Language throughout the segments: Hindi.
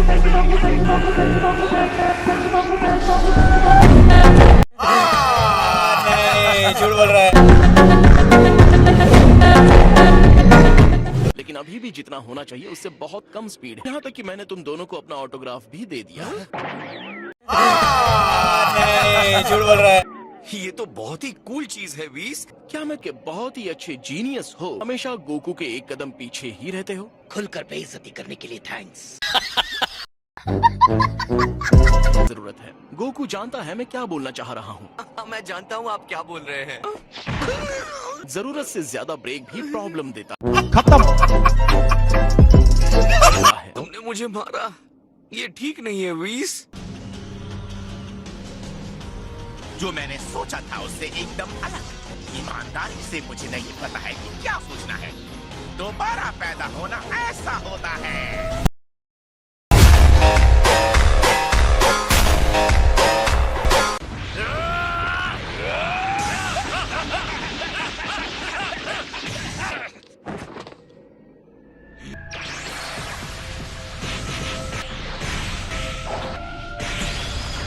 नहीं, झूठ बोल रहा है। लेकिन अभी भी जितना होना चाहिए उससे बहुत कम स्पीड है। यहाँ तक कि मैंने तुम दोनों को अपना ऑटोग्राफ भी दे दिया। नहीं, झूठ बोल रहा है। ये तो बहुत ही कूल चीज है वीस। क्या मैं के बहुत ही अच्छे जीनियस हो, हमेशा गोकू के एक कदम पीछे ही रहते हो? खुलकर बेइज्जती करने के लिए थैंक्स। जरूरत है। गोकू जानता है मैं क्या बोलना चाह रहा हूँ। मैं जानता हूँ आप क्या बोल रहे हैं। जरूरत से ज्यादा ब्रेक भी प्रॉब्लम देता खत्म। है। तुमने मुझे मारा, ये ठीक नहीं है वीस। जो मैंने सोचा था उससे एकदम अलग। ईमानदारी से मुझे नहीं पता है कि क्या सोचना है। दोबारा पैदा होना ऐसा होता है।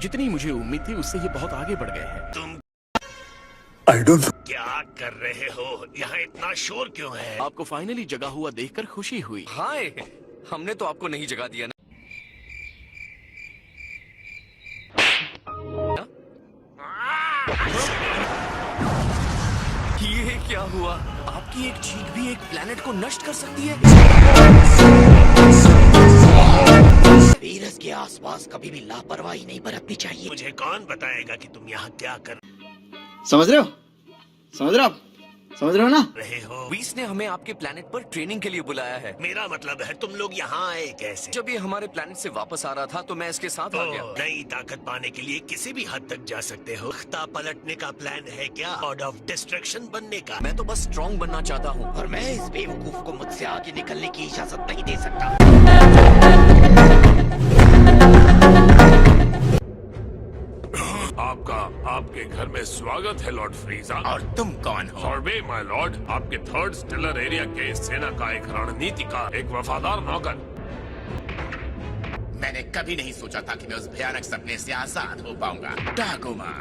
जितनी मुझे उम्मीद थी उससे ये बहुत आगे बढ़ गए हैं। तुम आई डोंट नो क्या कर रहे हो? यहाँ इतना शोर क्यों है? आपको फाइनली जगा हुआ देखकर खुशी हुई। हाय, हमने तो आपको नहीं जगा दिया ना। ये क्या हुआ? आपकी एक चीख भी एक प्लेनेट को नष्ट कर सकती है। वीरस के आसपास कभी भी लापरवाही नहीं बरतनी चाहिए। मुझे कौन बताएगा कि तुम यहाँ क्या कर समझ रहे हो? समझ रहे हो आप? समझ रहे हो ना? रहे हो? वीस ने हमें आपके प्लेनेट पर ट्रेनिंग के लिए बुलाया है। मेरा मतलब है तुम लोग यहाँ आए कैसे? जब ये हमारे प्लेनेट से वापस आ रहा था तो मैं इसके साथ आ गया। नई ताकत पाने के लिए किसी भी हद तक जा सकते हो। तख्ता पलटने का प्लान है क्या? गॉड ऑफ डिस्ट्रक्शन बनने का? मैं तो बस स्ट्रॉन्ग बनना चाहता हूँ। और मैं इस बेवकूफ को मुझसे आगे निकलने की इजाजत नहीं दे सकता। आपके घर में स्वागत है लॉर्ड फ्रीजा। और तुम कौन हो? सॉर्बे माय लॉर्ड, आपके थर्ड स्टेलर एरिया के सेना का एक रणनीति का एक वफादार नौकर। मैंने कभी नहीं सोचा था कि मैं उस भयानक सपने से आजाद हो पाऊंगा। डागोमा।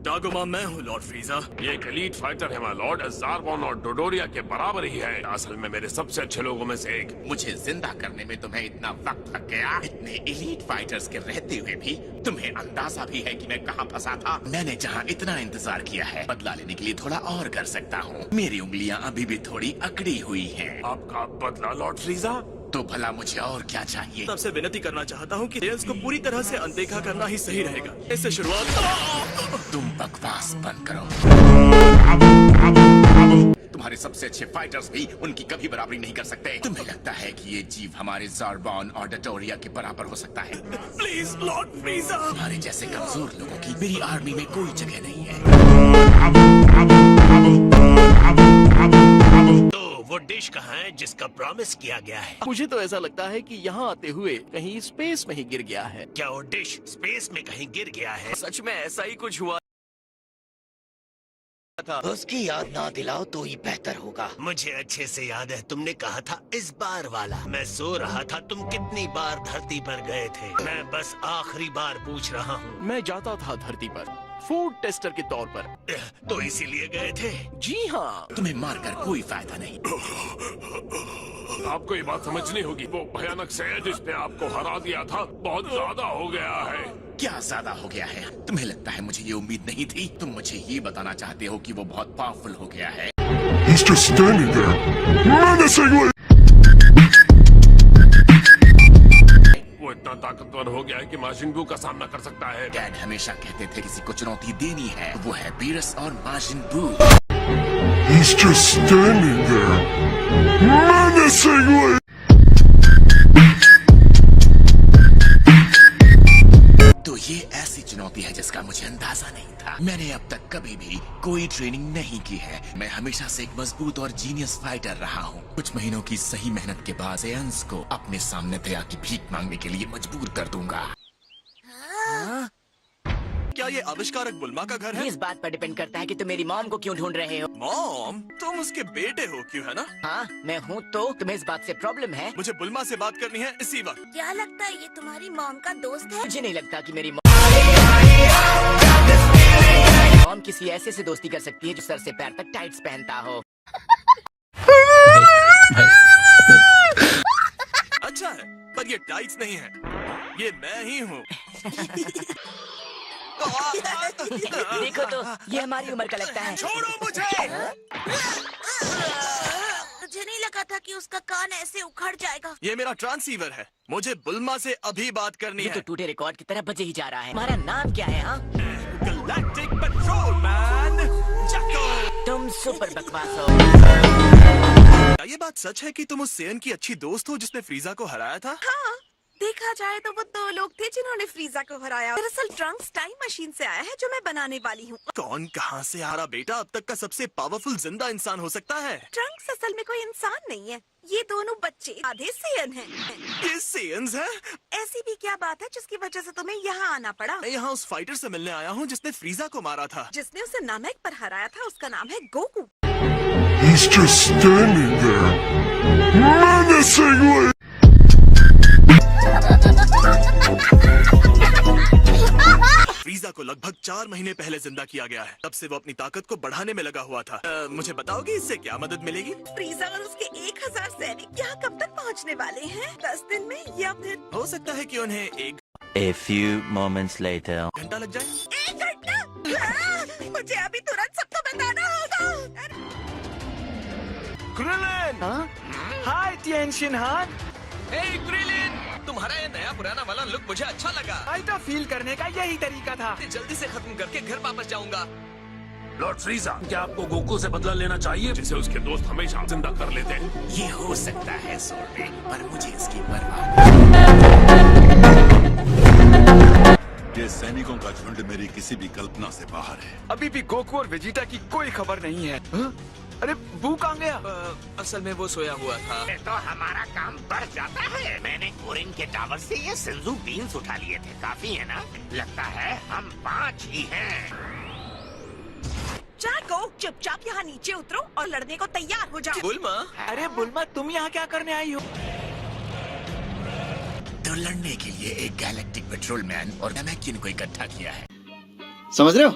डागोमा मैं हूँ लॉर्ड फ्रीजा। ये एक एलीट फाइटर है माय लॉर्ड, ज़ारबॉन और डोडोरिया के बराबर ही है। असल में मेरे सबसे अच्छे लोगों में से एक। मुझे जिंदा करने में तुम्हें इतना वक्त लग गया। इतने एलीट फाइटर्स के रहते हुए भी तुम्हें अंदाजा भी है कि मैं कहाँ फंसा था? मैंने जहाँ इतना इंतजार किया है, बदला लेने के लिए थोड़ा और कर सकता हूँ। मेरी उंगलियाँ अभी भी थोड़ी अकड़ी हुई हैं। आपका बदला लॉर्ड फ्रीजा? तो भला मुझे और क्या चाहिए? सबसे विनती करना चाहता हूँ कि रेल्स को पूरी तरह से अनदेखा करना ही सही रहेगा। इससे शुरुआत। तुम बकवास बंद करो। तुम्हारे सबसे अच्छे फाइटर्स भी उनकी कभी बराबरी नहीं कर सकते। तुम्हें लगता है कि ये जीव हमारे ज़ारबॉन और डटोरिया के बराबर हो सकता है? Please Lord फ्रीजा। तुम्हारे जैसे कमजोर लोगों की मेरी आर्मी में कोई जगह नहीं है। तो वो डिश कहाँ है जिसका प्रॉमिस किया गया है? मुझे तो ऐसा लगता है कि यहाँ आते हुए कहीं स्पेस में ही गिर गया है। क्या वो डिश स्पेस में कहीं गिर गया है? सच में ऐसा ही कुछ हुआ था। उसकी याद ना दिलाओ तो ही बेहतर होगा। मुझे अच्छे से याद है, तुमने कहा था इस बार वाला। मैं सो रहा था, तुम कितनी बार धरती पर गए थे? मैं बस आखिरी बार पूछ रहा हूँ। मैं जाता था धरती पर फूड टेस्टर के तौर पर। तो इसीलिए गए थे? जी हाँ। तुम्हें मारकर कोई फायदा नहीं। आपको ये बात समझनी होगी, वो भयानक शय जिसने आपको हरा दिया था बहुत ज्यादा हो गया है। क्या ज्यादा हो गया है? तुम्हें लगता है मुझे ये उम्मीद नहीं थी? तुम मुझे ये बताना चाहते हो कि वो बहुत पावरफुल हो गया है? He's just standing there, menacingly. वो इतना ताकतवर हो गया है कि माजिन बू का सामना कर सकता है। डैड हमेशा कहते थे किसी को चुनौती देनी है, वो है बीरस और माजिन बू। He's just standing there, menacingly. तो ये ऐसी चुनौती है जिसका मुझे अंदाजा नहीं था। मैंने अब तक कभी भी कोई ट्रेनिंग नहीं की है। मैं हमेशा से एक मजबूत और जीनियस फाइटर रहा हूँ। कुछ महीनों की सही मेहनत के बाद एंस को अपने सामने दया की भीख मांगने के लिए मजबूर कर दूंगा। क्या क्या ये आविष्कारक बुल्मा का घर है? इस बात पर डिपेंड करता है कि तुम मेरी मॉम को क्यों ढूंढ रहे हो। मॉम, तुम उसके बेटे हो क्यों, है ना? हाँ मैं हूँ, तो तुम्हें इस बात से प्रॉब्लम है? मुझे बुल्मा से बात करनी है इसी वक्त। क्या लगता है ये तुम्हारी मॉम का दोस्त है? मुझे नहीं लगता कि मेरी मॉम किसी ऐसे से दोस्ती कर सकती है जो सर से पैर तक टाइट्स पहनता हो। अच्छा है, पर ये टाइट्स नहीं है, ये मैं ही हूँ। देखो तो, ये हमारी उम्र का लगता है। छोड़ो मुझे। मुझे नहीं लगा था कि उसका कान ऐसे उखड़ जाएगा। ये मेरा ट्रांसीवर है, मुझे बुल्मा से अभी बात करनी ये है। तो टूटे रिकॉर्ड की तरह बजे ही जा रहा है। हमारा नाम क्या है? हाँ, गैलेक्टिक पेट्रोलमैन जैको। तुम सुपर बकवास हो। क्या ये बात सच है कि तुम उस सेयन की अच्छी दोस्त हो जिसने फ्रीजा को हराया था? हाँ, देखा जाए तो वो 2 लोग थे जिन्होंने फ्रीजा को हराया। दरअसल ट्रंक्स टाइम मशीन से आया है जो मैं बनाने वाली हूँ। कौन कहाँ से आ रहा बेटा अब तक का सबसे पावरफुल जिंदा इंसान हो सकता है? ट्रंक्स असल में कोई इंसान नहीं है, ये दोनों बच्चे आधे सेयन हैं। ये सेयन्स हैं? ऐसी भी क्या बात है जिसकी वजह से तुम्हें यहाँ आना पड़ा? मैं यहाँ उस फाइटर से मिलने आया हूँ जिसने फ्रीजा को मारा था। जिसने उसे नामेक पर हराया था उसका नाम है Goku. He's just standing there, menacingly. फ्रीजा को लगभग 4 महीने पहले जिंदा किया गया है। तब से वो अपनी ताकत को बढ़ाने में लगा हुआ था। मुझे बताओगे इससे क्या मदद मिलेगी? फ्रीजा और उसके 1000 सैनिक यहाँ कब तक पहुँचने वाले हैं? 10 दिन में या फिर हो सकता है कि उन्हें 1 A few moments later. घंटा लग जाए। 1 घंटा? मुझे अभी तुरंत सबको बताना होगा। क्रिलिन! हाय टिएनशिन हान। क्रिलिन! तुम्हारा ये नया पुराना वाला लुक मुझे अच्छा लगा। अल्ट्रा फील करने का यही तरीका था। जल्दी से खत्म करके घर वापस जाऊंगा। लॉर्ड फ्रीजा, क्या आपको गोकू से बदला लेना चाहिए जिसे उसके दोस्त हमेशा जिंदा कर लेते हैं? ये हो सकता है सोर्बे, पर मुझे इसकी परवाह नहीं। ये सैनिकों का झुंड मेरी किसी भी कल्पना से बाहर है। अभी भी गोकू और वेजिटा की कोई खबर नहीं है। हाँ? अरे बू कहाँ गया? असल में वो सोया हुआ था। तो हमारा काम बढ़ जाता है। मैंने कोरिन के टावर से ये सिंजू बीन्स उठा लिए थे, काफी है ना? लगता है हम 5 ही हैं। जाको, चुपचाप यहाँ नीचे उतरो और लड़ने को तैयार हो जाओ। बुल्मा? अरे बुल्मा, तुम यहाँ क्या करने आई हो? तो लड़ने के लिए एक गैलेक्टिक पेट्रोलमैन और नमैकिन को इकट्ठा किया है। समझ रहे हो?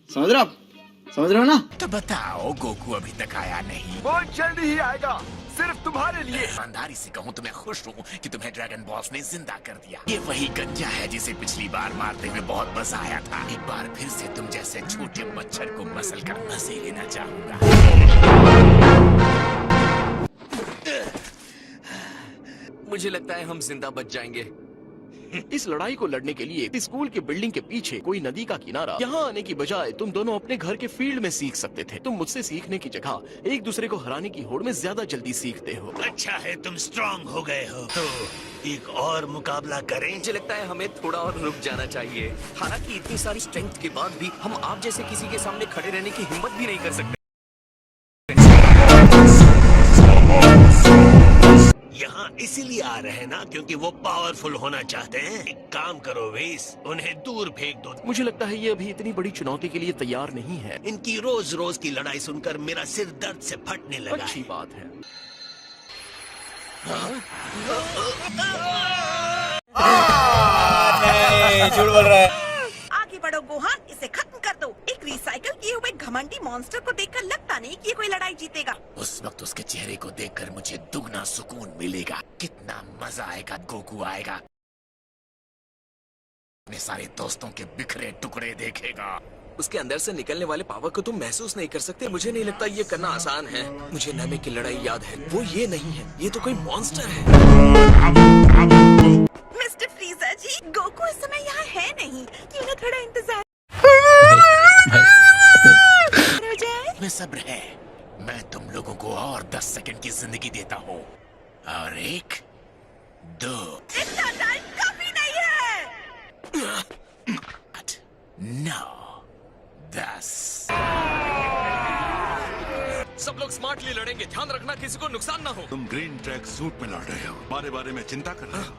समझ रहे हो आप? समझ रहे हो ना? तो बताओ, गोकू अभी तक आया नहीं। बहुत जल्दी ही आएगा, सिर्फ तुम्हारे लिए। ईमानदारी से कहूँ तो मैं खुश हूँ कि तुम्हें ड्रैगन बॉल्स ने जिंदा कर दिया। ये वही गंजा है जिसे पिछली बार मारते हुए बहुत मजा आया था। एक बार फिर से तुम जैसे छोटे मच्छर को मसल कर मजे लेना चाहूंगा। मुझे लगता है हम जिंदा बच जाएंगे। इस लड़ाई को लड़ने के लिए स्कूल के बिल्डिंग के पीछे कोई नदी का किनारा, यहाँ आने की बजाय तुम दोनों अपने घर के फील्ड में सीख सकते थे। तुम मुझसे सीखने की जगह एक दूसरे को हराने की होड़ में ज्यादा जल्दी सीखते हो। अच्छा है तुम स्ट्रांग हो गए हो, तो एक और मुकाबला करें? मुझे लगता है हमें थोड़ा और रुक जाना चाहिए। हालांकि इतनी सारी स्ट्रेंथ के बाद भी हम आप जैसे किसी के सामने खड़े रहने की हिम्मत भी नहीं कर सकते। यहाँ इसीलिए आ रहे हैं ना क्योंकि वो पावरफुल होना चाहते हैं। एक काम करो वेस, उन्हें दूर फेंक दो। मुझे लगता है ये अभी इतनी बड़ी चुनौती के लिए तैयार नहीं है। इनकी रोज रोज की लड़ाई सुनकर मेरा सिर दर्द से फटने लगा अच्छी है। बात है। झूठ बोल रहा है। आगे बढ़ो गोहान, इसे खत्म कर दो। एक रिसाइकल किए हुए घमंडी मॉन्स्टर को देखकर लगता नहीं कि ये कोई लड़ाई जीतेगा। उस वक्त उसके चेहरे को देखकर मुझे दुगना सुकून मिलेगा। कितना मजा आएगा। गोकू आएगा, अपने सारे दोस्तों के बिखरे टुकड़े देखेगा। उसके अंदर से निकलने वाले पावर को तुम महसूस नहीं कर सकते। मुझे नहीं लगता ये करना आसान है। मुझे नामे की लड़ाई याद है, वो ये नहीं है, ये तो कोई मॉन्स्टर है। मिस्टर फ्रीजा जी, गोकू इस समय यहाँ है नहीं, क्यों ना थोड़ा इंतजार हो जाए? में सब्र है। मैं तुम लोगों को और 10 सेकंड की जिंदगी देता हूँ। और 1, 2, इतना टाइम काफी नहीं है। 8, 9, 10। सब लोग स्मार्टली लड़ेंगे, ध्यान रखना किसी को नुकसान ना हो। तुम ग्रीन ट्रैक सूट में लड़ रहे हो, हमारे बारे में चिंता कर रहे हो।